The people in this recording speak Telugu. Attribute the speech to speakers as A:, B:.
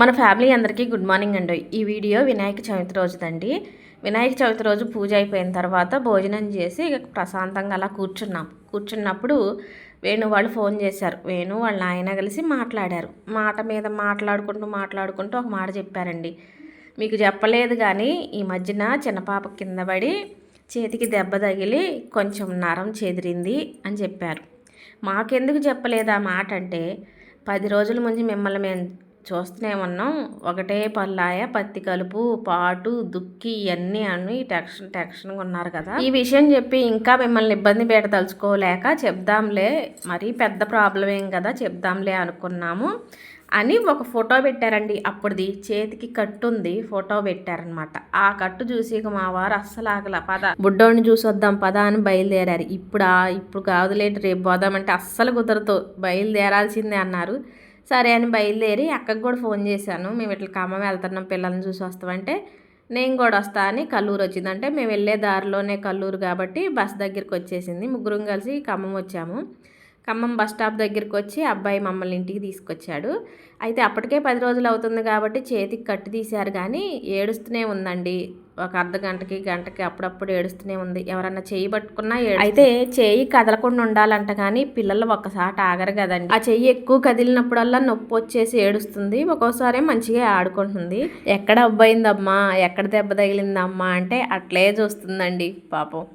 A: మన ఫ్యామిలీ అందరికీ గుడ్ మార్నింగ్ అండి. ఈ వీడియో వినాయక చవితి రోజుదండి. వినాయక చవితి రోజు పూజ అయిపోయిన తర్వాత భోజనం చేసి ప్రశాంతంగా అలా కూర్చున్నప్పుడు వేణు వాళ్ళు ఫోన్ చేశారు. వేణు వాళ్ళ ఆయన కలిసి మాట్లాడారు. మాట మీద మాట్లాడుకుంటూ ఒక మాట చెప్పారండి. మీకు చెప్పలేదు కానీ ఈ మధ్యన చిన్నపాప కింద పడి చేతికి దెబ్బ తగిలి కొంచెం నరం చెదిరింది అని చెప్పారు. మాకెందుకు చెప్పలేదు ఆ మాట అంటే 10 రోజుల ముందు మిమ్మల్ని మేము చూస్తూనే ఉన్నాం. ఒకటే పల్లాయ పత్తి కలుపు పాటు దుక్కి ఇవన్నీ అని టెన్షన్గా ఉన్నారు కదా. ఈ విషయం చెప్పి ఇంకా మిమ్మల్ని ఇబ్బంది పెట్టదలుచుకోలేక చెప్దాంలే, మరీ పెద్ద ప్రాబ్లం ఏం కదా, చెప్దాంలే అనుకున్నాము అని ఒక ఫోటో పెట్టారండి. అప్పుడుది చేతికి కట్టు ఉంది, ఫోటో పెట్టారనమాట. ఆ కట్టు చూసి మా వారు అస్సలు ఆగల, పద బుడ్డోడిని చూసొద్దాం పద అని బయలుదేరారు. ఇప్పుడు కాదులేంటి రేపు పోదామంటే అస్సలు కుదరదు, బయలుదేరాల్సిందే అన్నారు. సరే అని బయలుదేరి అక్కకు కూడా ఫోన్ చేశాను. మేము ఇట్లా ఖమ్మం వెళ్తున్నాం, పిల్లల్ని చూసి వస్తామంటే నేను కూడా వస్తా అని కల్లూరు వచ్చిందంటే మేము వెళ్ళే దారిలోనే కల్లూరు కాబట్టి బస్ దగ్గరికి వచ్చేసింది. ముగ్గురం కలిసి ఖమ్మం వచ్చాము. ఖమ్మం బస్ స్టాప్ దగ్గరికి వచ్చి అబ్బాయి మమ్మల్ని ఇంటికి తీసుకొచ్చాడు. అయితే అప్పటికే 10 రోజులు అవుతుంది కాబట్టి చేతికి కట్టు తీశారు కానీ ఏడుస్తూనే ఉందండి. ఒక అర్ధ గంటకి అప్పుడప్పుడు ఏడుస్తూనే ఉంది. ఎవరన్నా చేయి పట్టుకున్నా అయితే చేయి కదలకుండా ఉండాలంట కానీ పిల్లలు ఒక్కసారి ఆగరు కదండి. ఆ చెయ్యి ఎక్కువ కదిలినప్పుడల్లా నొప్పి వచ్చేసి ఏడుస్తుంది. ఒక్కోసారి మంచిగా ఆడుకుంటుంది. ఎక్కడ అబ్బాయిందమ్మా, ఎక్కడ దెబ్బ తగిలిందమ్మా అంటే అట్లే చూస్తుందండి పాపం.